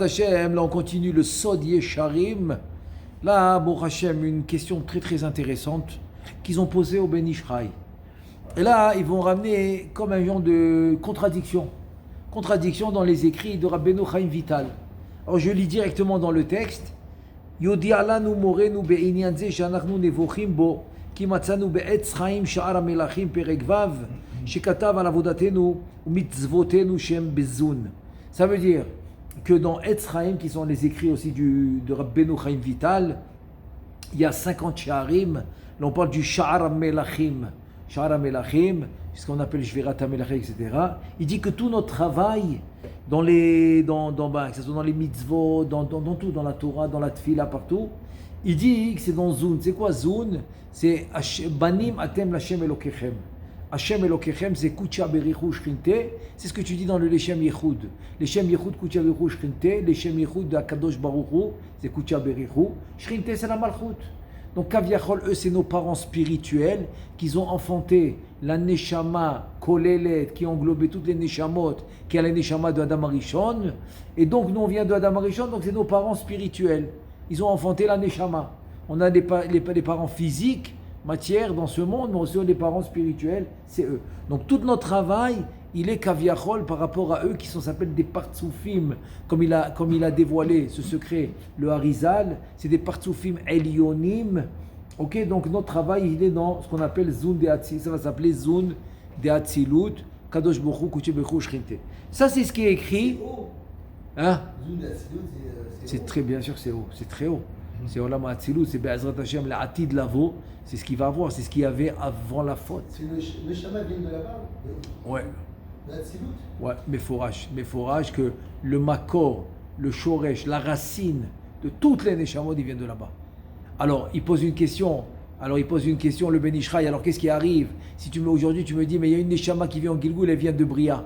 Hashem, là on continue le Sod Yesharim. Là, Baruch Hashem, une question très très intéressante qu'ils ont posée au Ben Ishraï. Et là, ils vont ramener comme un genre de contradiction. Contradiction dans les écrits de Rabbeinu Chaim Vital. Alors je lis directement dans le texte. Yodi alanu morenu be'inyan ze she'anachnu nevochim bo ki matzanu be'etz chaim sha'ar hamelachim perek vav shekatav al avodatenu umitzvotenu shem bezun. Ça veut dire que dans Etz Chaim, qui sont les écrits aussi de Rabbeinu Chaim Vital, il y a 50 sha'arim. Là on parle du sha'ar hamelachim. Sha'ar hamelachim, ce qu'on appelle Shvirat hamelachim, etc. Il dit que tout notre travail que ce soit dans les mitzvot, dans tout, dans la Torah, dans la Tfila, partout, il dit que c'est dans Zun. C'est quoi Zun? C'est Banim Atem Lashem Elokechem. Hashem Elokechem, c'est Kucha Berichu Shrinte. C'est ce que tu dis dans le Leshem Yechud. Leshem Yechud, Kucha Berichu Shrinte. Leshem Yechud de Akadosh Baruch Hu, c'est Kucha Berichu. Shrinte, c'est la Malchut. Donc, Kaviachol, eux, c'est nos parents spirituels qui ont enfanté la Neshama Kolelet, qui englobait toutes les Neshamot, qui est la Neshama de Adam Arishon. Et donc, nous, on vient de Adam Arishon, donc c'est nos parents spirituels. Ils ont enfanté la Neshama. On a les parents physiques, matière dans ce monde, mais aussi les parents spirituels, c'est eux. Donc, tout notre travail, il est Kaviachol par rapport à eux qui s'appellent des partsoufim, comme il a dévoilé ce secret, le Harizal, c'est des partsoufim elionim. Ok, donc notre travail, il est dans ce qu'on appelle Zun de Hatzilut, ça va s'appeler Zun de Hatzilut, Kadosh Baruch Hu, Kuche Bechu Shrinte. Ça, c'est ce qui est écrit. Hein? Zun de Hatzilut, c'est très bien sûr, c'est haut, c'est très haut. C'est Olam Hatzilut, c'est Be'ezrat Hashem, la Atid Lavo, c'est ce qu'il va avoir, c'est ce qu'il y avait avant la faute. c'est le Shama vient de là-bas. Ouais. Ouais, mais forage que le makor, le shoresh, la racine de toutes les neshamot, ils viennent de là-bas. Alors, il pose une question, le Ben Ishraï, alors qu'est-ce qui arrive? Si aujourd'hui, tu me dis, mais il y a une neshama qui vient en Gilgoul, elle vient de Bria.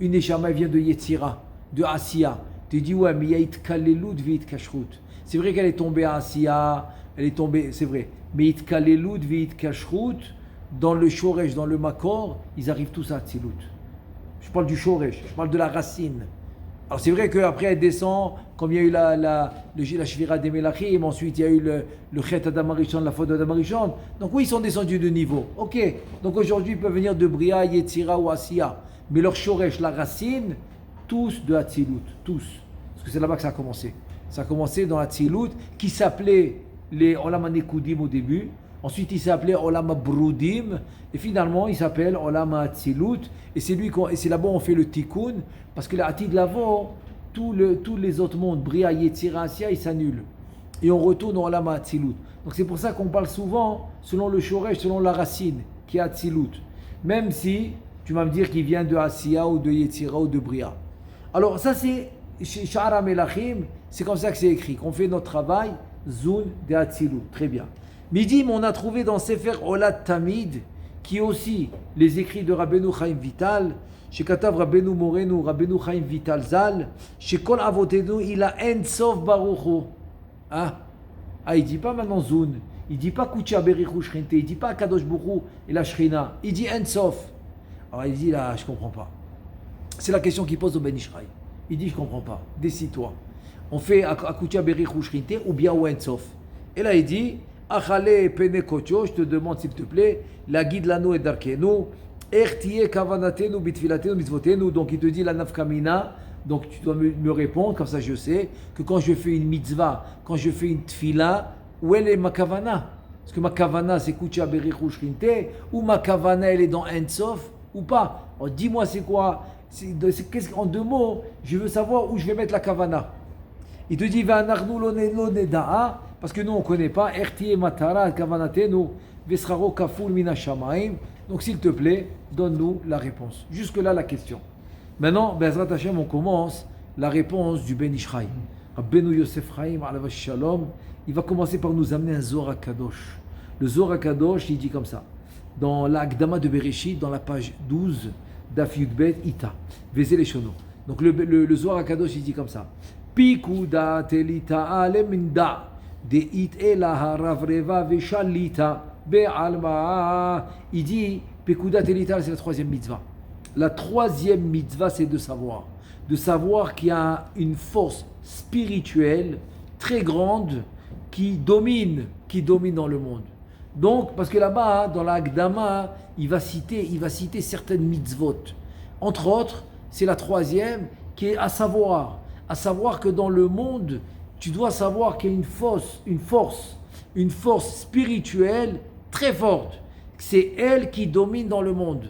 Une neshama, elle vient de Yetzira, de Asiya. Tu dis, ouais, mais il y a Itkalelut v'it kashrut. C'est vrai qu'elle est tombée à Asiya, c'est vrai. Mais Itkalelut v'it kashrut, dans le shoresh, dans le makor, ils arrivent tous à Hatzilut. Je parle du shoresh, je parle de la racine. Alors c'est vrai qu'après elle descend, comme il y a eu la shvira des melachim, ensuite il y a eu le chet Adam Arishon, la faute d'Adam Arishon. Donc oui, ils sont descendus de niveau. Ok, donc aujourd'hui ils peuvent venir de Bria, Yetzira ou Asiya. Mais leur shoresh, la racine, tous de Hatzilut, tous. Parce que c'est là-bas que ça a commencé. Ça a commencé dans Hatzilut, qui s'appelait les Olam HaNekudim au début. Ensuite, il s'appelait Olam HaBrudim. Et finalement, il s'appelle Olam HaAtzilut. Et c'est là-bas on fait le tikkun. Parce que l'Atid Lavo, tous les autres mondes, Bria, Yetzira, Asiya, ils s'annulent. Et on retourne au Olam HaAtzilut. Donc c'est pour ça qu'on parle souvent, selon le shoresh, selon la racine, qui est Atzilut. Même si, tu vas me dire qu'il vient de Asiya ou de Yetzira ou de Bria. Alors ça c'est, chez Sha'ar HaMelachim, c'est comme ça que c'est écrit. Qu'on fait notre travail, Zun de Atzilut. Très bien. Midi, on a trouvé dans Sefer Olat Tamid, qui est aussi les écrits de Rabbeinu Chaim Vital, chez Katav Rabbeinu Morenu, Rabbeinu Chaim Vital Zal, chez Kol Avotenu, il a En Sof Baruchu. Il dit pas maintenant Zun, il dit pas Kucha Berichu Shrinte, il dit pas Kadosh Baruch et la Shrina, il dit En Sof. Alors il dit là, je comprends pas. C'est la question qu'il pose au Ben Ishraï. Il dit, je comprends pas, décide-toi. On fait Kucha Berichu Shrinte ou bien En Sof. Et là il dit, Achale pene kotio, je te demande s'il te plaît, la guide lano et darkenu, ertie kavanatenu bitfilatenu mitzvotenu. Donc il te dit la nafkamina, donc tu dois me répondre, comme ça je sais, que quand je fais une mitzvah, quand je fais une tfila, où elle est ma kavana? Est-ce que ma kavana c'est kucha berichu shrinte, ou ma kavana elle est dans Ensof, ou pas? Alors, dis-moi c'est quoi? En deux mots, je veux savoir où je vais mettre la kavana. Il te dit va'anachnu lo neda'a. Parce que nous, on ne connaît pas. Donc, s'il te plaît, donne-nous la réponse. Jusque-là, la question. Maintenant, Be'ezrat Hashem, on commence la réponse du Ben Ishraï. Rabbeinu Yosef Chaim, alav shalom, il va commencer par nous amener un Zohar Kadosh. Le Zohar Kadosh, il dit comme ça. Dans l'Agdama de Bereshit, dans la page 12, Daf Yudbet Ita, Vezé les Shono. Donc, le Zohar Kadosh, il dit comme ça. Pikuda telita aleminda. De it ela ravreva veshalita be'alma. Il dit Pekuda telita, c'est la troisième mitzvah. La troisième mitzvah, c'est de savoir. de savoir qu'il y a une force spirituelle très grande qui domine dans le monde. Donc, parce que là-bas, dans la Hagdama, il va citer certaines mitzvot. Entre autres, c'est la troisième qui est à savoir que dans le monde, tu dois savoir qu'il y a une force spirituelle très forte. C'est elle qui domine dans le monde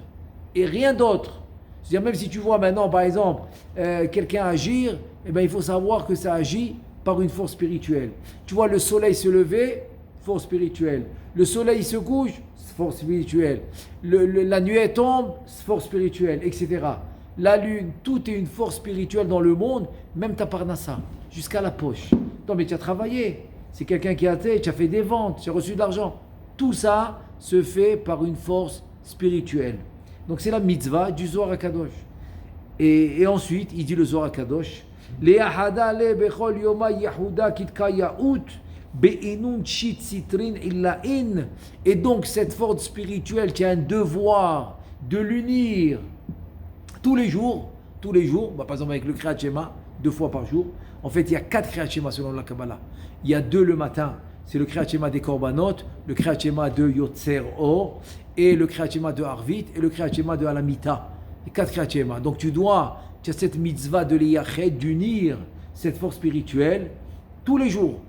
et rien d'autre. C'est-à-dire même si tu vois maintenant, par exemple, quelqu'un agir, eh ben, il faut savoir que ça agit par une force spirituelle. Tu vois le soleil se lever, force spirituelle. Le soleil se couche, force spirituelle. La nuée tombe, force spirituelle, etc. La lune, tout est une force spirituelle dans le monde, même ta parnassa, jusqu'à la poche. Non mais tu as travaillé, c'est quelqu'un qui a été, tu as fait des ventes, tu as reçu de l'argent. Tout ça se fait par une force spirituelle. Donc c'est la mitzvah du Zohar HaKadosh. Et ensuite, il dit le Zohar HaKadosh, Le'ahada le bechol yoma yehuda kitka yaout be'inun shit sitrin illa in. Et donc cette force spirituelle qui a un devoir de l'unir tous les jours, par exemple avec le Kriyat Shema, 2 fois par jour. En fait, il y a 4 Kriyat Shema selon la Kabbalah. Il y a 2 le matin, c'est le Kriyat Shema des Korbanot, le Kriyat Shema de Yotzer Or, et le Kriyat Shema de Arvit, et le Kriyat Shema de Alamita. Les 4 Kriyat Shema. Donc tu as cette mitzvah de l'Iyachet, d'unir cette force spirituelle tous les jours.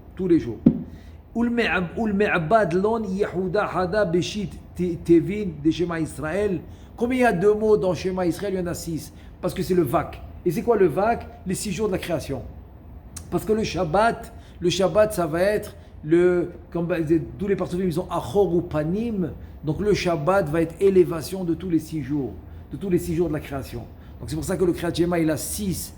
Ulme'abad lon Yehuda hada beshit tevin de Shema Israël. Combien il y a de mots dans Shema Israël? Il y en a 6. Parce que c'est le Vak. Et c'est quoi le Vak? Les 6 jours de la création. Parce que le Shabbat, ça va être comme tous les partenaires, ils ont Achor ou Panim. Donc le Shabbat va être élévation de tous les 6 jours. De tous les 6 jours de la création. Donc c'est pour ça que le Kriyat Shema, il a 6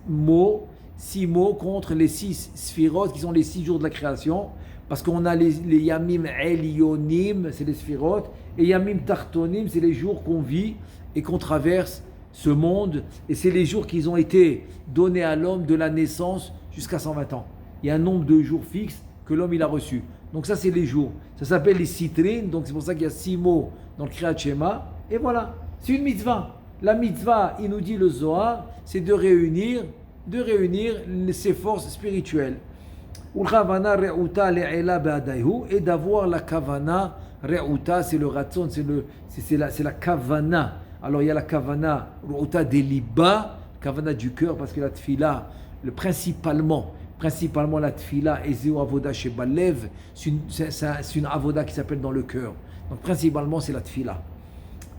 mots. 6 mots contre les 6 Sphirot qui sont les 6 jours de la création. Parce qu'on a les Yamim Elyonim, c'est les Sphirot. Et Yamim Tartonim, c'est les jours qu'on vit et qu'on traverse ce monde. Et c'est les jours qui ont été donnés à l'homme de la naissance jusqu'à 120 ans. Il y a un nombre de jours fixes que l'homme il a reçu. Donc ça, c'est les jours. Ça s'appelle les citrines. Donc c'est pour ça qu'il y a 6 mots dans le Kriyat Shema. Et voilà, c'est une mitzvah. La mitzvah, il nous dit le Zohar, c'est de réunir ces forces spirituelles. Et d'avoir la kavana. Re'uta, c'est le ratson, c'est la kavana. Alors il y a la kavana, re'uta des liba, kavana du cœur, parce que la tfila, principalement la tfila, ezeu avoda shebalev, c'est une avoda qui s'appelle dans le cœur. Donc principalement c'est la tfila.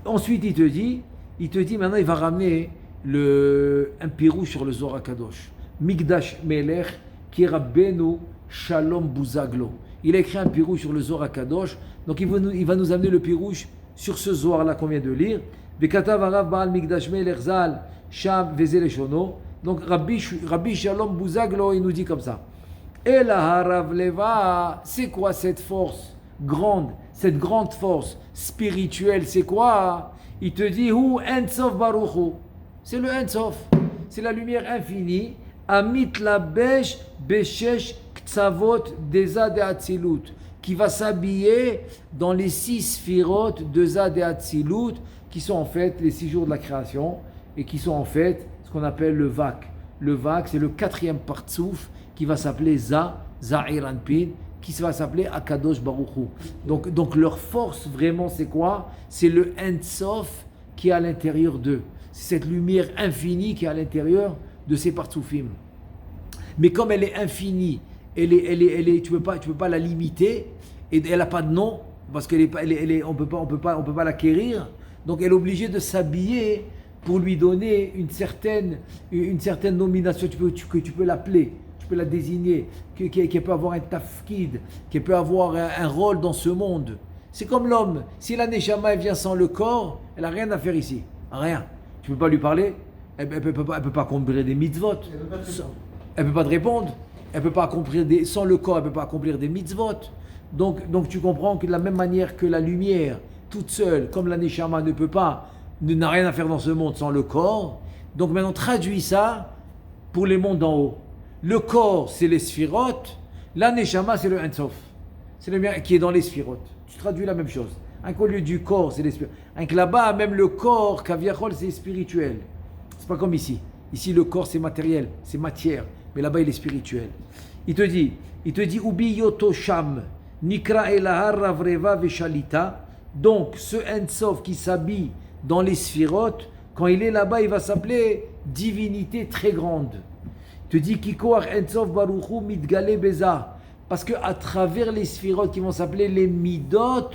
Ensuite il te dit maintenant il va ramener un pirouche sur le Zohar HaKadosh. Migdash Melech, qui est Rabbeinu Shalom Buzaglo. Il a écrit un pirouche sur le Zohar HaKadosh. Donc il va nous amener le pirouche sur ce Zohar-là qu'on vient de lire. Bekatav Arav Baal Migdash Melech Zal Sham Vezel Shono. Donc Rabbi Shalom Buzaglo, il nous dit comme ça. Et la Harav Leva, c'est quoi cette force grande, cette grande force spirituelle, c'est quoi? Il te dit Hu Ensof Baruchu. C'est le Ensof, c'est la lumière infinie. Amit Labesh Beshesh Ktsavot Deza de Hatzilut, qui va s'habiller dans les 6 Sphirot de Za de Hatzilut, qui sont en fait les 6 jours de la création, et qui sont en fait ce qu'on appelle le Vak. Le Vak, c'est le 4e partsouf qui va s'appeler Za'ir Anpin, qui va s'appeler Akadosh Baruch Hu. Donc leur force vraiment c'est quoi? C'est le Ensof qui est à l'intérieur d'eux. C'est cette lumière infinie qui est à l'intérieur de ces partsoufim. Mais comme elle est infinie, tu peux pas la limiter, et elle n'a pas de nom, parce on peut pas l'acquérir. Donc elle est obligée de s'habiller pour lui donner une certaine nomination. Tu peux l'appeler, tu peux la désigner, qui peut avoir un tafkid, qui peut avoir un rôle dans ce monde. C'est comme l'homme. Si la neshama vient sans le corps, elle n'a rien à faire ici. Rien. Tu ne peux pas lui parler. Elle ne peut pas accomplir des mitzvot. Elle ne peut pas te répondre. Elle peut pas accomplir sans le corps, elle ne peut pas accomplir des mitzvot. Donc tu comprends que de la même manière que la lumière, toute seule, comme la neshama n'a rien à faire dans ce monde sans le corps. Donc maintenant traduis ça pour les mondes d'en haut. Le corps, c'est les sphirot. La neshama, c'est le Ensof. C'est le lumière qui est dans les sphirot. Tu traduis la même chose. Au lieu du corps, c'est les sphirot. Là-bas, même le corps, kaviachol, c'est spirituel. C'est pas comme ici. Ici, le corps, c'est matériel, c'est matière. Mais là-bas, il est spirituel. Il te dit, Ubi yoto sham, nikra elahar ravreva veshalita. Donc, ce Ensof qui s'habille dans les sphirotes, quand il est là-bas, il va s'appeler divinité très grande. Il te dit, Kikoar Ensof baruchu mitgale beza. Parce qu'à travers les sphirotes qui vont s'appeler les midot,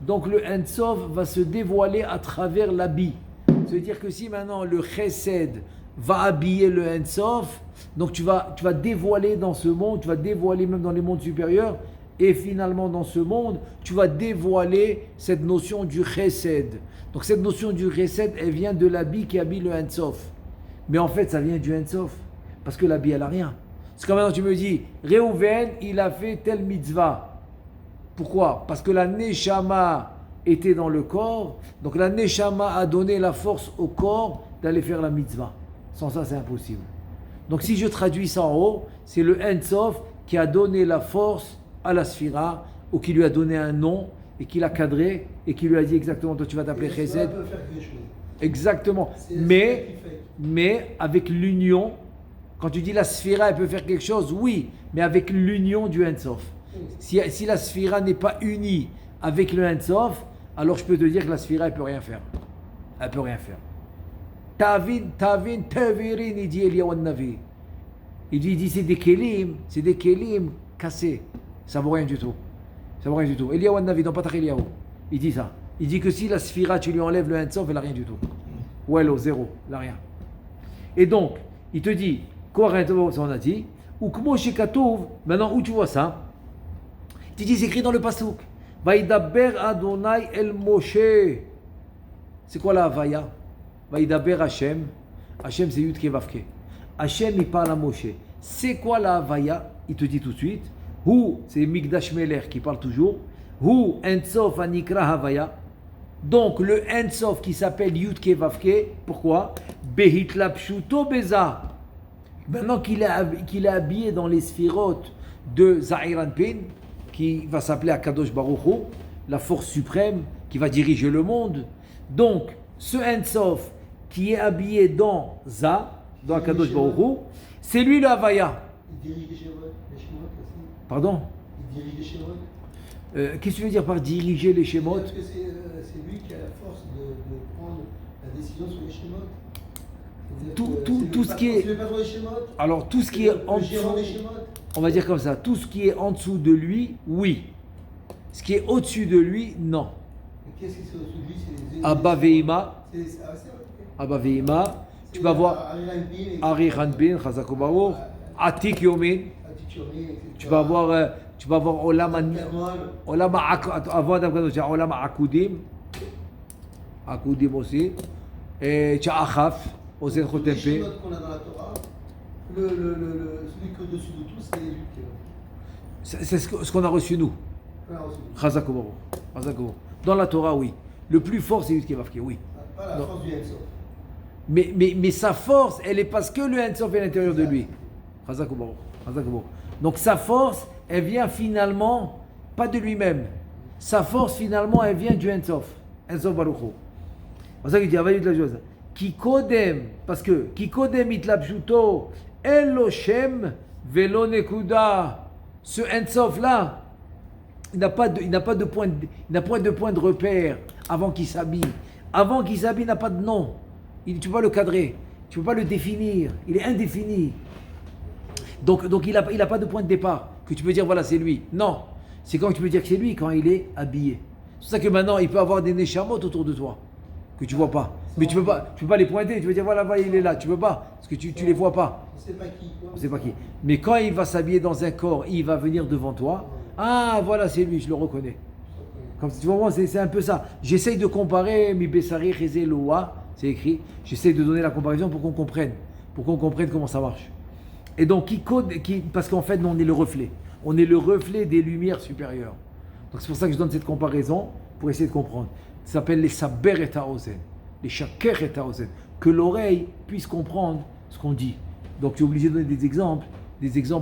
donc le Ensof va se dévoiler à travers l'habit. Ça veut dire que si maintenant le Chesed va habiller le Ensof, donc tu vas dévoiler dans ce monde, tu vas dévoiler même dans les mondes supérieurs, et finalement dans ce monde, tu vas dévoiler cette notion du Chesed. Donc cette notion du Chesed, elle vient de l'habit qui habille le Ensof. Mais en fait, ça vient du Ensof, parce que l'habit, elle n'a rien. C'est comme maintenant tu me dis, Réhouven, il a fait telle mitzvah. Pourquoi? Parce que la Neshama était dans le corps, donc la Neshama a donné la force au corps d'aller faire la mitzvah. Sans ça, c'est impossible. Donc si je traduis ça en haut, c'est le Ensof qui a donné la force à la Sphira, ou qui lui a donné un nom, et qui l'a cadré, et qui lui a dit exactement, toi tu vas t'appeler Chesed. Exactement. Mais avec l'union, quand tu dis la Sphira, elle peut faire quelque chose, oui, mais avec l'union du Ensof. Si la Sphira n'est pas unie avec le Ensof, alors je peux te dire que la Sphira, elle ne peut rien faire. Elle ne peut rien faire. Tavin, tavirin, il dit Eliyahu Navi. Il dit c'est des kelim cassés. Ça ne vaut rien du tout. Ça ne vaut rien du tout. Eliyahu Navi, dans Patach Eliyahu, il dit ça. Il dit que si la Sphira, tu lui enlèves le Ensof, elle n'a rien du tout. Ou elle, zéro, elle n'a rien. Et donc, il te dit, quoi, ça on a dit, ou Kmo Shekatouv, maintenant où tu vois ça, tu dis, c'est écrit dans le Pasuk, Vaïdaber Adonai El Moshe. C'est quoi la Havaya? Vaïdaber Hashem. Hashem, c'est Yud Kevavke. Hashem, il parle à Moshe. C'est quoi la Havaya? Il te dit tout de suite. Hu, c'est Migdash Meler qui parle toujours. Hu, Ensof, Anikra Havaya. Donc, le Ensof qui s'appelle Yud Kevavke. Pourquoi? Behitlapshuto Beza. Maintenant qu'il est habillé dans les sphirotes de Zahiran Pin, qui va s'appeler Akadosh Baruch Hu, la force suprême qui va diriger le monde. Donc, ce Ensof qui est habillé dans dans Akadosh Baruch Hu, c'est lui le Havaya. Il dirige les Shemot aussi. Pardon? Il dirige les Shemot. Qu'est-ce que tu veux dire par diriger les Shemot? Parce que c'est lui qui a la force de prendre la décision sur les Shemot. Tout ce qui est. Alors, tout ce qui est en dessous. On va dire comme ça, tout ce qui est en dessous de lui, oui. Ce qui est au-dessus de lui, non. Qu'est-ce qui est au-dessus de lui? Abba Veima. Abba Veima. Tu vas voir Ari Hanbin, Chazakobaou, Atik Yomin. Tu vas voir Olam Akudim. Akudim aussi. Et tu as Achaf. Les Shemot qu'on a dans la Torah, celui qui est au-dessus de tout, c'est lui. C'est ce qu'on a reçu nous. Chazakobaou. Dans la Torah, oui. Le plus fort, c'est Yud Kevavke, oui. Pas la force du Ensof. Mais sa force, elle est parce que le Ensof est à l'intérieur de lui. Donc sa force, elle vient finalement, pas de lui-même. Sa force, finalement, elle vient du Ensof. Ensof Baruch Hu. C'est ça qu'il dit, availle de la chose. Kikodem, parce que Kikodem itlapshuto, Eloshem velo nekuda. Ce Ensof là, il n'a pas de point de repère avant qu'il s'habille. Avant qu'il s'habille, il n'a pas de nom. Tu ne peux pas le cadrer, tu ne peux pas le définir. Il est indéfini. Donc il n'a pas de point de départ que tu peux dire voilà c'est lui. Non, c'est quand tu peux dire que c'est lui quand il est habillé. C'est pour ça que maintenant il peut avoir des neshamot autour de toi que tu vois pas. Mais tu peux pas les pointer. Tu peux dire voilà il est là. Tu peux pas parce que tu les vois pas. On sait pas qui. On sait pas qui. Mais quand il va s'habiller dans un corps, il va venir devant toi. Ah voilà c'est lui, je le reconnais. Comme tu vois moi c'est un peu ça. J'essaye de comparer mi besari cheze loa, c'est écrit. J'essaye de donner la comparaison pour qu'on comprenne comment ça marche. Et donc parce qu'en fait nous, on est le reflet. On est le reflet des lumières supérieures. Donc c'est pour ça que je donne cette comparaison pour essayer de comprendre. Ça s'appelle les saber et haozen, les shaker et haozen, que l'oreille puisse comprendre ce qu'on dit. Donc tu es obligé de donner des exemples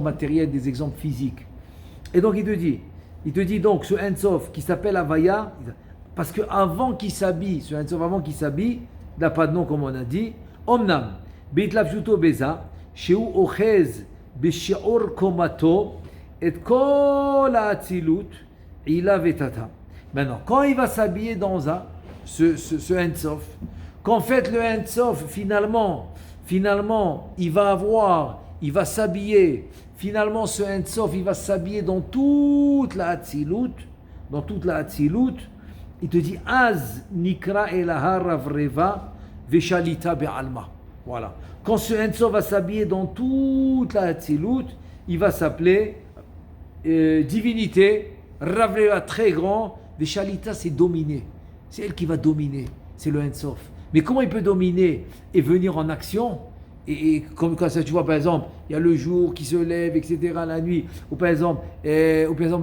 matériels, des exemples physiques. Et donc il te dit donc ce Ensof qui s'appelle Havaya, parce qu'avant qu'il s'habille, ce Ensof avant qu'il s'habille, n'a pas de nom comme on a dit, Omnam, בהתלבשותו בזה, שהוא אוחז בשיעור קומתו את כל האצילות, עילה ותתה. Maintenant, quand il va s'habiller dans ce Ein Sof, qu'en fait le Ein Sof, finalement, il va s'habiller, finalement ce Ein Sof, il va s'habiller dans toute la Hatzilut, il te dit Az Nikra Elaha Ravreva Veshalita Be'alma. Voilà. Quand ce Ein Sof va s'habiller dans toute la Hatzilut, il va s'appeler divinité, Ravreva très grand, Veshalita c'est dominer. C'est elle qui va dominer, c'est le Ein Sof. Mais comment il peut dominer et venir en action et comme quand ça, tu vois, par exemple, il y a le jour qui se lève, etc., la nuit, ou par exemple,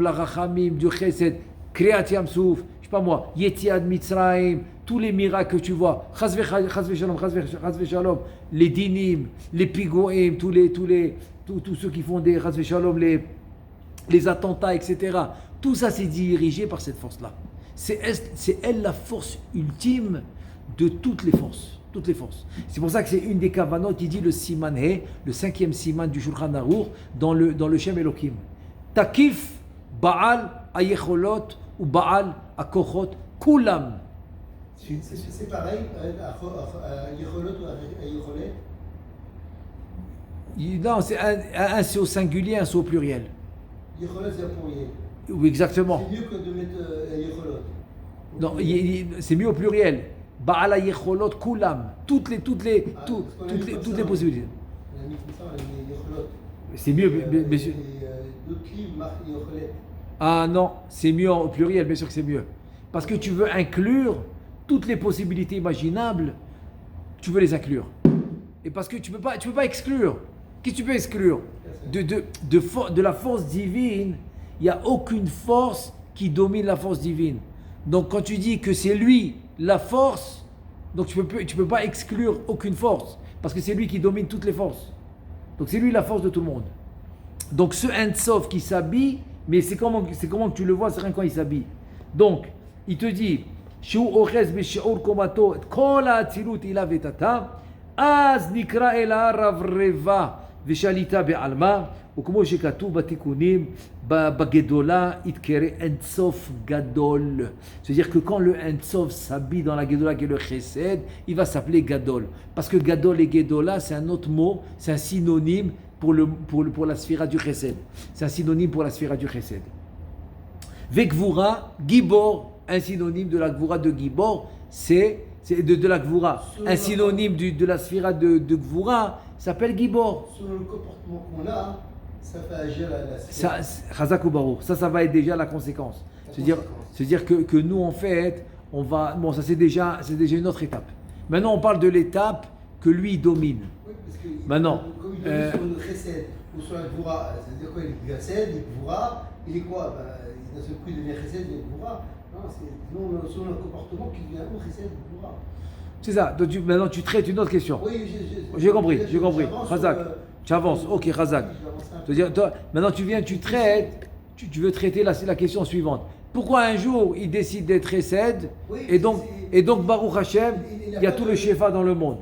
la Rachamim, du Chesed, Kriyat Yam Souf, je sais pas moi, Yetiad Mitzrayim, tous les miracles que tu vois, Chaz Shalom, les Dinim, les Pigoim, tous ceux qui font des Chaz Shalom, les attentats, etc., tout ça c'est dirigé par cette force-là. C'est elle la force ultime de toutes les forces. Toutes les forces. C'est pour ça que c'est une des kavanot qui dit le siman he, le 5e siman du Shulchan Aruch dans le Shem Elohim. Takif Baal Ayecholot ou Baal Akochot Kulam. C'est pareil, Ayecholot ou Ayecholet. Non, un c'est au singulier, un c'est au pluriel. Ayecholot c'est au pluriel. Oui, exactement. C'est mieux que de mettre Ayecholot. Non, c'est mieux au pluriel. Baal Ayecholot Kulam. Toutes les possibilités. C'est mieux, bien sûr. Ah non, c'est mieux au pluriel, bien sûr que c'est mieux. Parce que tu veux inclure toutes les possibilités imaginables, tu veux les inclure. Et parce que tu peux pas exclure. Qu'est-ce que tu peux exclure? De la force divine, il n'y a aucune force qui domine la force divine. Donc quand tu dis que c'est lui la force, donc tu peux pas exclure aucune force, parce que c'est lui qui domine toutes les forces. Donc c'est lui la force de tout le monde. Donc ce Ein Sof qui s'habille, mais c'est comment que tu le vois, c'est rien quand il s'habille. Donc il te dit, Shu Ochez Beshi'ur Komato, Kol Ha'atzilut ila vetata, Az Nikra Ela Ravreva Veshalita Be'alma, וכמו שכתוב בתיקונים, בגדולה יתקרא אין סוף גדול. C'est-à-dire que quand le Ein Sof s'habille dans la Gedola qui est le Chesed, il va s'appeler Gadol. Parce que Gadol et Gedola, c'est un autre mot, c'est un synonyme pour la sphira du Chesed. C'est un synonyme pour la sphira du Chesed. Vekvura, Gibor, un synonyme de la Gvura de Gibor, c'est de la Gvura. Un synonyme de la sphira de Gvura s'appelle Gibor. Selon le comportement qu'on a, ça fait agir la sphère. Chazak ou Baruch, ça va être déjà la conséquence. C'est-à-dire que nous, en fait, on va. Bon, ça c'est déjà une autre étape. Maintenant, on parle de l'étape que lui domine. Oui, parce que maintenant. Comme il domine sur le Chesed ou sur la Gvura, c'est-à-dire quoi? Il est Chesed, il est Gvura, il est quoi? D'un seul coup, il devient Chesed, il est Gvura. Non, c'est selon le comportement qu'il devient ou Chesed ou Gvura. C'est ça. Donc maintenant, tu traites une autre question. Oui, j'ai compris. Chazak. Tu avances. Ok, Chazak. C'est-à-dire, toi, maintenant, tu traites, tu veux traiter la question suivante. Pourquoi un jour, il décide d'être Chesed, et donc, Baruch Hashem, il y a tout le Shefa dans le monde.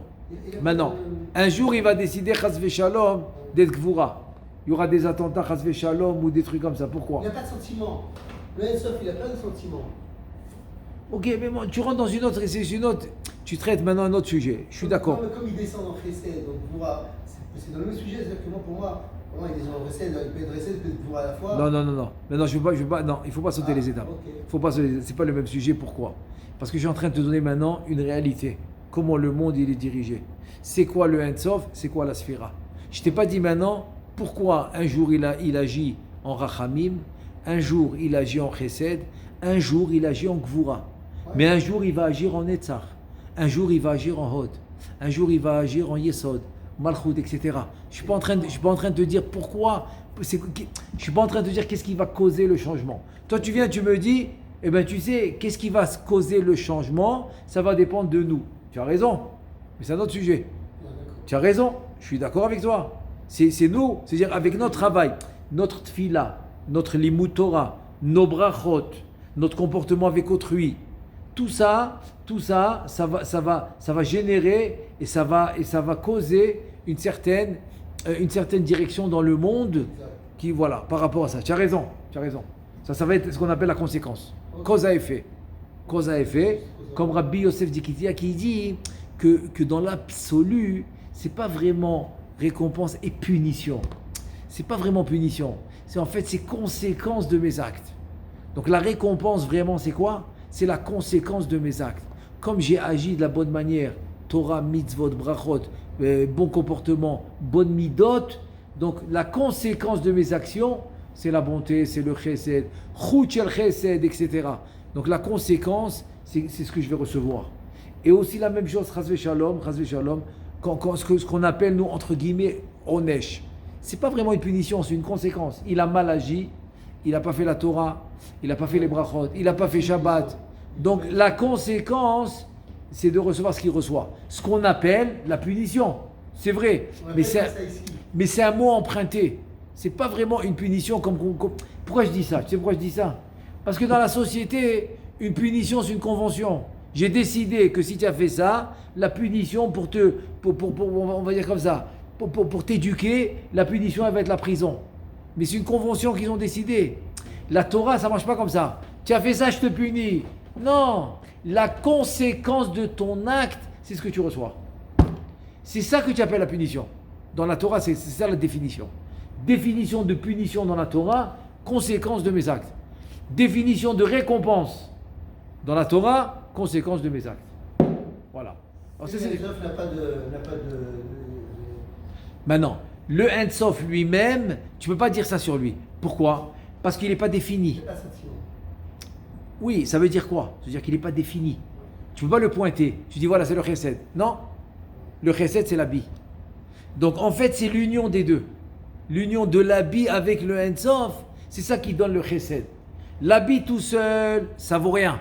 Maintenant, un jour, il va décider, Chas Veshalom, d'être Gvura. Il y aura des attentats, Chas Veshalom, ou des trucs comme ça. Pourquoi? Il n'a pas de sentiment. Le Ein Sof, il n'a pas de sentiment. Ok, mais bon, tu rentres dans une autre, tu traites maintenant un autre sujet. Je suis d'accord. Comme il descend dans Chesed, donc Gvura, c'est dans le même sujet, c'est-à-dire que pour moi, il descend dans Chesed, il peut être Chesed, il peut être Gvura à la fois. Non. Maintenant, je veux pas, non, il ne faut pas sauter les étapes. Okay. C'est pas le même sujet, pourquoi? Parce que je suis en train de te donner maintenant une réalité. Comment le monde il est dirigé. C'est quoi le Ein Sof, c'est quoi la Sphira? Je ne t'ai pas dit maintenant pourquoi un jour il agit en Rachamim, un jour il agit en Chesed, un jour il agit en Gvura. Mais un jour il va agir en Netzach, un jour il va agir en Hod, un jour il va agir en Yesod, Malchut, etc. Je suis pas en train de te dire pourquoi, je suis pas en train de te dire qu'est-ce qui va causer le changement. Toi tu viens, tu me dis, eh ben tu sais, qu'est-ce qui va causer le changement, ça va dépendre de nous. Tu as raison, mais c'est un autre sujet. Tu as raison, je suis d'accord avec toi. C'est nous, c'est-à-dire avec notre travail, notre tfila, notre limut Torah, nos brachot, notre comportement avec autrui, tout ça, ça va générer et ça va causer une certaine direction dans le monde qui, voilà, par rapport à ça. Tu as raison. Ça va être ce qu'on appelle la conséquence. Cause à effet. Comme Rabbi Yosef Dikitia qui dit que dans l'absolu, c'est pas vraiment récompense et punition. C'est pas vraiment punition. C'est en fait, c'est conséquence de mes actes. Donc la récompense vraiment, c'est quoi? C'est la conséquence de mes actes. Comme j'ai agi de la bonne manière, Torah, mitzvot, brachot, bon comportement, bonne midot, donc la conséquence de mes actions, c'est la bonté, c'est le chesed, chut shel chesed, etc. Donc la conséquence, c'est ce que je vais recevoir. Et aussi la même chose, chas v'shalom, ce qu'on appelle, nous, entre guillemets, onesh. C'est pas vraiment une punition, c'est une conséquence. Il a mal agi, il n'a pas fait la Torah, il n'a pas fait les brachot, il n'a pas fait Shabbat. Donc la conséquence, c'est de recevoir ce qu'il reçoit. Ce qu'on appelle la punition. C'est vrai, mais c'est un mot emprunté. C'est pas vraiment une punition comme... Pourquoi je dis ça? Tu sais pourquoi je dis ça? Parce que dans la société, une punition, c'est une convention. J'ai décidé que si tu as fait ça, la punition on va dire comme ça, pour t'éduquer, la punition, elle va être la prison. Mais c'est une convention qu'ils ont décidé. La Torah, ça ne marche pas comme ça. Tu as fait ça, je te punis. Non, la conséquence de ton acte, c'est ce que tu reçois. C'est ça que tu appelles la punition. Dans la Torah, c'est ça la définition. Définition de punition dans la Torah, conséquence de mes actes. Définition de récompense dans la Torah, conséquence de mes actes. Voilà. Alors, n'a pas de... Maintenant, le Ein Sof lui-même, tu ne peux pas dire ça sur lui. Pourquoi? Parce qu'il n'est pas défini. Oui, ça veut dire quoi? Ça veut dire qu'il n'est pas défini. Tu ne peux pas le pointer. Tu dis voilà, c'est le chesed. Non, le chesed, c'est l'habit. Donc en fait, c'est l'union des deux. L'union de l'habit avec le Ein Sof, c'est ça qui donne le chesed. L'habit tout seul, ça vaut rien.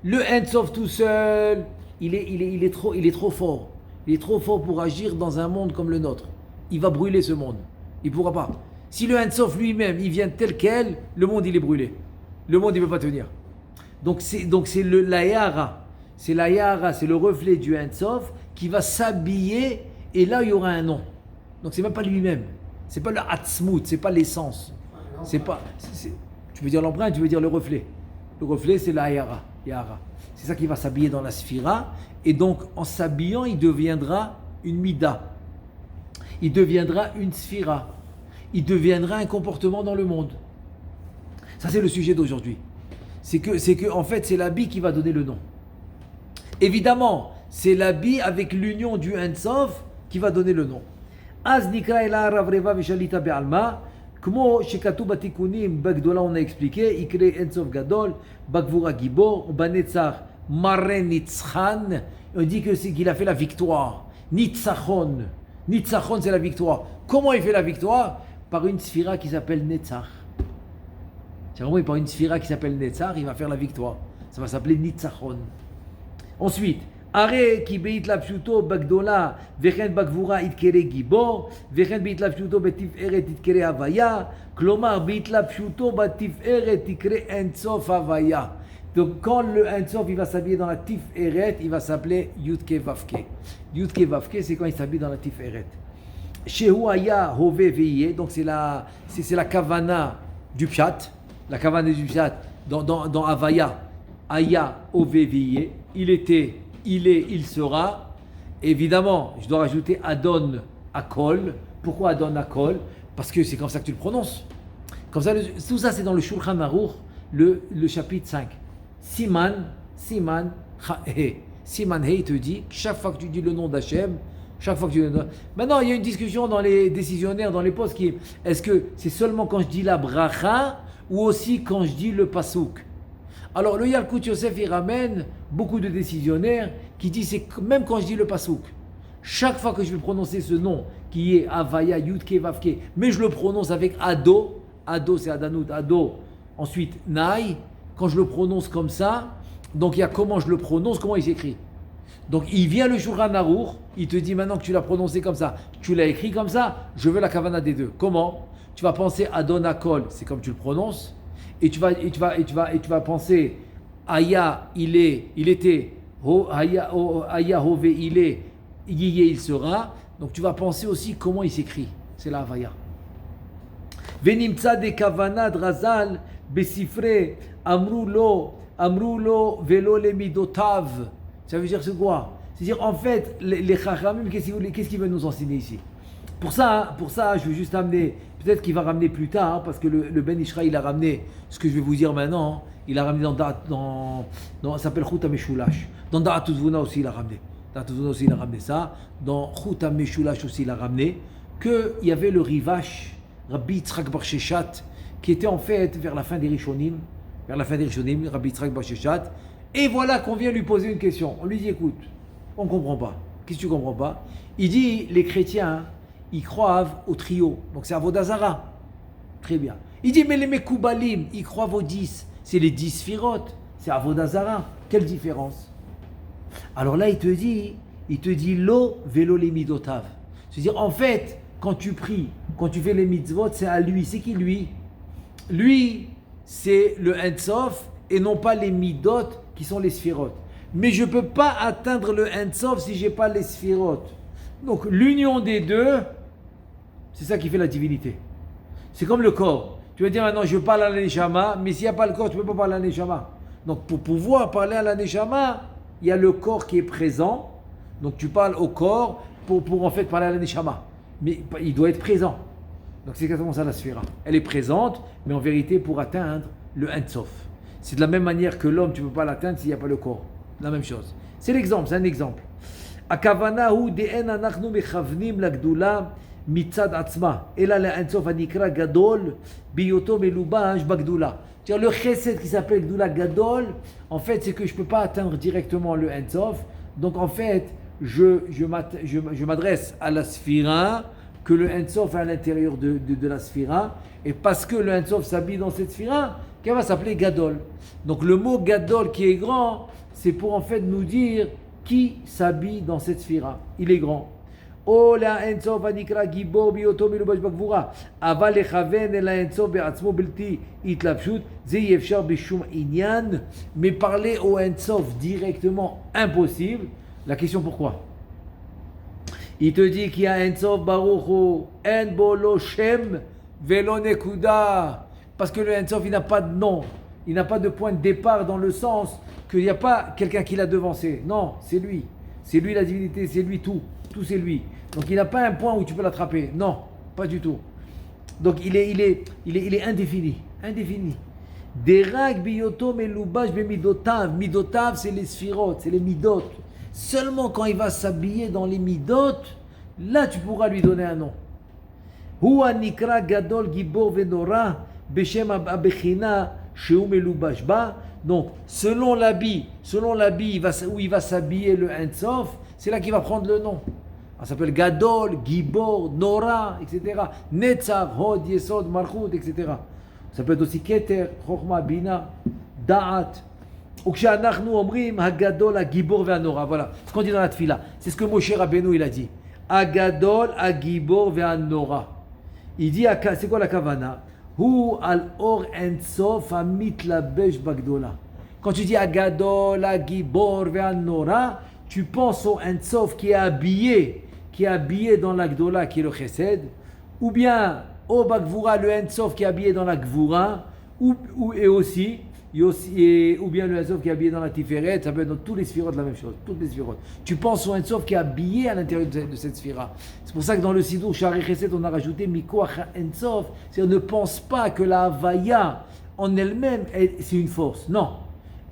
Le Ein Sof tout seul, il est trop fort. Il est trop fort pour agir dans un monde comme le nôtre. Il va brûler ce monde. Il ne pourra pas. Si le Ein Sof lui-même, il vient tel quel, le monde, il est brûlé. Le monde, il ne peut pas tenir. Donc c'est la Yahara. C'est la Yahara, c'est le reflet du Ein Sof qui va s'habiller et là, il y aura un nom. Donc c'est même pas lui-même. C'est pas le Atzmut, c'est pas l'essence. Tu veux dire l'empreinte, tu veux dire le reflet. Le reflet, c'est la Yahara. C'est ça qui va s'habiller dans la Sphira. Et donc, en s'habillant, il deviendra une Mida. Il deviendra une Sphira. Il deviendra un comportement dans le monde. Ça, c'est le sujet d'aujourd'hui. C'est que en fait, c'est l'habit qui va donner le nom. Évidemment, c'est l'habit avec l'union du Ein Sof qui va donner le nom. Az nikra ela ravreva vishalita be'alma. Como shekatu batikunim bagdola, on a expliqué, ikre Ein Sof gadol, bagvura gibor, banetzach mare nitzchan. On dit qu'il a fait la victoire. Nitzachon. Nitzachon, c'est la victoire. Comment il fait la victoire? Par une sphira qui s'appelle Netzach. C'est vraiment par une sphira qui s'appelle Netzach, il va faire la victoire. Ça va s'appeler Nitzachon. Ensuite, Are ki beit la pshuto bagdola, vechen bagvura itkere gibor, vechen beit la pshuto betif eret itkere avaya, klomar beit la pshuto batif eret itkere Ein Sof avaya. Donc quand le Ein Sof il va s'habiller dans la tif eret, il va s'appeler Yudke Vavke. Yudke Vavke, c'est quand il s'habille dans la tif eret. Shehu aya hove veye, donc c'est la kavana du pshat. La kavana du pshat dans avaya, aya hove veye. Il était, il est, il sera. Évidemment, je dois rajouter Adon Akol. Pourquoi Adon Akol? Parce que c'est comme ça que tu le prononces. Comme ça, tout ça c'est dans le Shulchan Aruch, le chapitre 5. Siman He. Siman He, il te dit, chaque fois que tu dis le nom d'Hachem, chaque fois que tu dis le nom... Maintenant, il y a une discussion dans les décisionnaires, dans les postes, qui est, est-ce que c'est seulement quand je dis la bracha, ou aussi quand je dis le pasouk? Alors, le Yalkut Yosef, il ramène beaucoup de décisionnaires qui disent, c'est même quand je dis le pasouk, chaque fois que je vais prononcer ce nom, qui est Avaya, Yudke, Vavke, mais je le prononce avec Ado, Ado c'est Adanut, Ado, ensuite Naï, quand je le prononce comme ça, donc il y a comment je le prononce, comment il s'écrit. Donc il vient le Shulchan Aruch, il te dit maintenant que tu l'as prononcé comme ça, tu l'as écrit comme ça, je veux la kavana des deux. Comment? Tu vas penser Adon Akol, c'est comme tu le prononces, et tu vas penser Aya, il était, Aya, Hove, il est, Yiyé, il sera. Donc tu vas penser aussi comment il s'écrit. C'est la Havaya. Venimtsa de Kavana Drazal, Besifre, Amrulo, Velo Lemidotav. Ça veut dire c'est quoi? C'est-à-dire en fait, les Chachamim, qu'est-ce qu'ils veulent nous enseigner ici? Pour ça, je veux juste amener, peut-être qu'il va ramener plus tard, parce que le Ben Ishra, il a ramené ce que je vais vous dire maintenant, il a ramené dans ça s'appelle Chut HaMeshulash. Dans Da'at Uzvuna aussi, il a ramené. Da'at Uzvuna aussi, il a ramené ça. Dans Chut HaMeshulash aussi, il a ramené qu'il y avait le Rivash, Rabbi Yitzhak Bar Sheshat, qui était en fait vers la fin des Rishonim, Rabbi Yitzhak Bar Sheshat, et voilà qu'on vient lui poser une question. On lui dit, écoute, on ne comprend pas. Qu'est-ce que tu ne comprends pas? Il dit, les chrétiens, ils croient au trio, donc c'est Avodah Zara. Très bien. Il dit, mais les Mekoubalim, ils croient aux 10. C'est les 10 sphirotes, c'est Avodah Zara. Quelle différence? Alors là, il te dit, lo velo les midotav. C'est-à-dire, en fait, quand tu pries, quand tu fais les mitzvot, c'est à lui. C'est qui lui? Lui, c'est le Ein Sof et non pas les midot qui sont les sphirotes. Mais je ne peux pas atteindre le Ein Sof si je n'ai pas les sphirotes. Donc, l'union des deux, c'est ça qui fait la divinité. C'est comme le corps. Tu vas dire maintenant, je parle à la Neshama, mais s'il n'y a pas le corps, tu ne peux pas parler à la Neshama. Donc, pour pouvoir parler à la Neshama, il y a le corps qui est présent. Donc, tu parles au corps pour en fait parler à la Neshama. Mais il doit être présent. Donc, c'est exactement ça la sphira. Elle est présente, mais en vérité, pour atteindre le Ein Sof. C'est de la même manière que l'homme, tu ne peux pas l'atteindre s'il n'y a pas le corps. La même chose. C'est l'exemple, c'est un exemple. הכוונה הוא דאין אנחנו מכוונים לגדולה מצד עצמה, אלא לאינסוף הנקרא גדול בהיותו מלובש בגדולה. C'est-à-dire le chesed qui s'appelle Gdoula Gadol, en fait, c'est que je ne peux pas atteindre directement le Ein Sof. Donc, en fait, je m'adresse à la sphira, que le Ein Sof est à l'intérieur de la sphira. Et parce que le Ein Sof s'habille dans cette sphira, qu'elle va s'appeler Gadol. Donc, le mot Gadol qui est grand, c'est pour en fait nous dire qui s'habille dans cette sphira. Il est grand. או להאין סוף הנקרא גיבור בהיותו מלובש בגבורה, אבל לכוון אל האין סוף בעצמו בלתי התלבשות, זה אי אפשר בשום עניין, mais parler au Ein Sof directement, impossible. La question pourquoi? Il te dit qu'il y a Ein Sof Baruch Hu, en bo lo shem velo nekuda, parce que le Ein Sof il n'a pas de nom, il n'a pas de point de départ dans le sens qu'il n'y a pas quelqu'un qui l'a devancé. Non, c'est lui la divinité, c'est lui tout c'est lui. Donc il n'a pas un point où tu peux l'attraper. Non, pas du tout. Donc il est indéfini. Derag biyoto melubash bemidotav. Midotav, c'est les sphirotes, c'est les midot. Seulement quand il va s'habiller dans les midot, là tu pourras lui donner un nom. Hua nikra gadol gibor venora beshem abechina sheu melubash ba. Donc selon l'habit où il va s'habiller le Ein Sof, c'est là qu'il va prendre le nom. Ça s'appelle Gadol, Gibor, Nora, etc. Netzach, Hod, Yesod, Malchut, etc. Ça peut être aussi Keter, Chochma, Bina, Da'at. Ou כשאנחנו אומרים הגדול, הגיבור והנורא. Voilà, ce qu'on dit dans la tfila. C'est ce que Moshe Rabbeinu il a dit. הגדול, הגיבור והנורא. Il dit, c'est quoi la kavana? הוא על אור אין סוף המתלבש בגדולה. Quand tu dis Agadol, Agibor, Ve'anora, tu penses au Ein Sof qui est habillé dans la Gdola, qui est le Chesed, ou bien au Bagvura, le Ein Sof qui est habillé dans la Gvura, ou bien le Ein Sof qui est habillé dans la Tiferet. Ça peut être dans tous les sphirotes la même chose, toutes les sphirotes. Tu penses au Ein Sof qui est habillé à l'intérieur de cette sphira. C'est pour ça que dans le Sidour Shari Chesed, on a rajouté Mikoach Ein Sof. C'est-à-dire ne pense pas que la Havaya en elle-même, c'est une force. Non.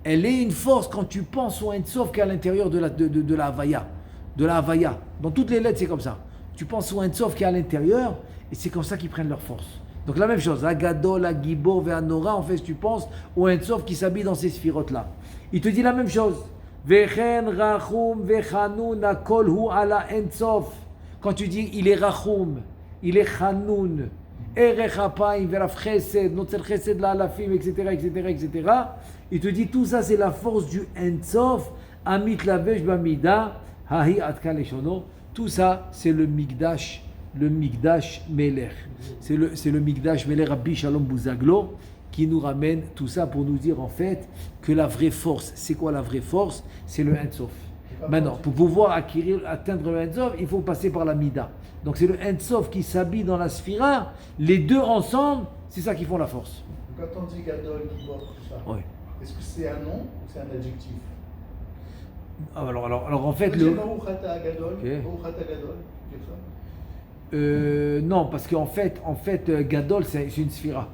Elle est une force quand tu penses au Ein Sof qui est à l'intérieur de la Havaya. De la Havaya. Dans toutes les lettres, c'est comme ça. Tu penses au Ein Sof qui est à l'intérieur, et c'est comme ça qu'ils prennent leur force. Donc la même chose, Agadol, Agibor, Ve'anora, en fait, tu penses au Ein Sof qui s'habille dans ces sphirotes-là. Il te dit la même chose. Vechen rachum vechanun akol hu ala Ein Sof. Quand tu dis il est rachum, il est chanoun, erech hapayim, veraf chesed, notzel chesed la alafim, etc. Il te dit tout ça c'est la force du Ein Sof, amit lavesh bamida, hahi atka leshono. Tout ça c'est le Mikdash Melech. C'est le Mikdash Melech Rabbi Shalom Bouzaglo qui nous ramène tout ça pour nous dire en fait que la vraie force, c'est quoi la vraie force? C'est le Ein Sof. Maintenant, pour pouvoir atteindre le Ein Sof, il faut passer par la Mida. Donc c'est le Ein Sof qui s'habille dans la Sphira. Les deux ensemble, c'est ça qui font la force. Quand on dit Gadol, Gibor, tout ça, Oui. est-ce que c'est un nom ou c'est un adjectif? Alors en fait, Baruchata Gadol, Ok. Baruchata Gadol, dire ça? non, parce qu'en fait, Gadol, c'est une Sphira.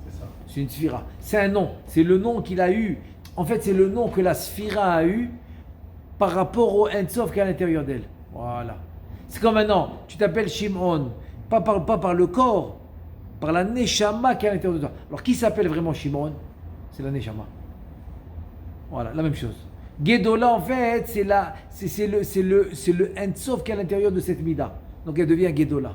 C'est ça. C'est une Sphira. C'est un nom. C'est le nom qu'il a eu. En fait, c'est le nom que la Sphira a eu par rapport au Ein Sof qui est à l'intérieur d'elle. Voilà. C'est comme maintenant, tu t'appelles Shimon, pas par le corps, par la Neshama qui est à l'intérieur de toi. Alors, qui s'appelle vraiment Shimon? C'est la Neshama. Voilà, la même chose. Gedola, en fait, c'est le Ein Sof qui est à l'intérieur de cette Mida. Donc, elle devient Gedola.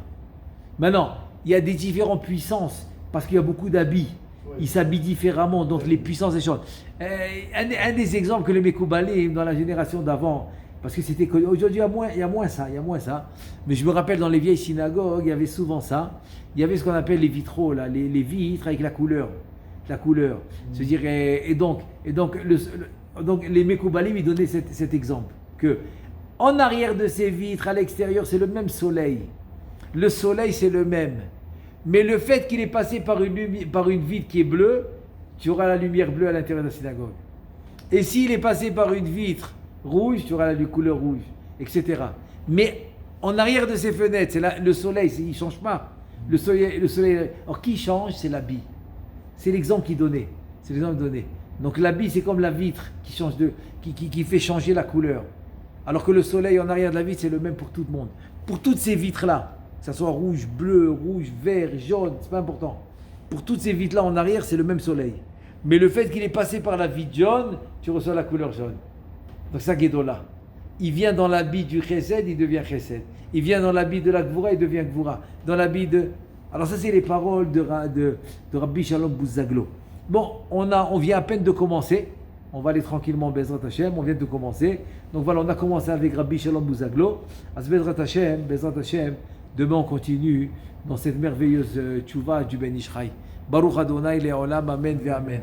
Maintenant, il y a des différentes puissances parce qu'il y a beaucoup d'habits. Oui. Ils s'habillent différemment, donc les puissances échangent. Un des exemples que les Mekoubalim dans la génération d'avant, parce que c'était aujourd'hui il y a moins ça. Mais je me rappelle dans les vieilles synagogues, il y avait souvent ça. Il y avait ce qu'on appelle les vitraux, là, les vitres avec la couleur. C'est-à-dire, et donc les Mekoubalim, ils donnaient cet exemple que en arrière de ces vitres, à l'extérieur, c'est le même soleil. Le soleil, c'est le même. Mais le fait qu'il est passé par une vitre qui est bleue, tu auras la lumière bleue à l'intérieur de la synagogue. Et s'il est passé par une vitre rouge, tu auras la couleur rouge, etc. Mais en arrière de ces fenêtres, le soleil, il ne change pas. Le soleil. Alors qui change? C'est l'habit. C'est l'exemple qu'il donnait. Donc l'habit, c'est comme la vitre qui fait changer la couleur. Alors que le soleil en arrière de la vitre, c'est le même pour tout le monde. Pour toutes ces vitres-là, que ça soit rouge, bleu, rouge, vert, jaune, c'est pas important. Pour toutes ces vitres-là en arrière, c'est le même soleil. Mais le fait qu'il est passé par la vitre jaune, tu reçois la couleur jaune. Donc ça, Gedola. Il vient dans l'habit du Chesed, il devient Chesed. Il vient dans l'habit de la Gvura, il devient Gvura. Dans l'habit de... Alors ça, c'est les paroles de Rabbi Shalom Bouzaglo. Bon, on vient à peine de commencer. On va aller tranquillement, Bezrat Hashem, on vient de commencer. Donc voilà, on a commencé avec Rabbi Shalom Bouzaglo. As Bezrat Hashem, demain on continue dans cette merveilleuse tchouva du Ben Ishraï. Baruch Adonai Le'olam, Amen ve Amen.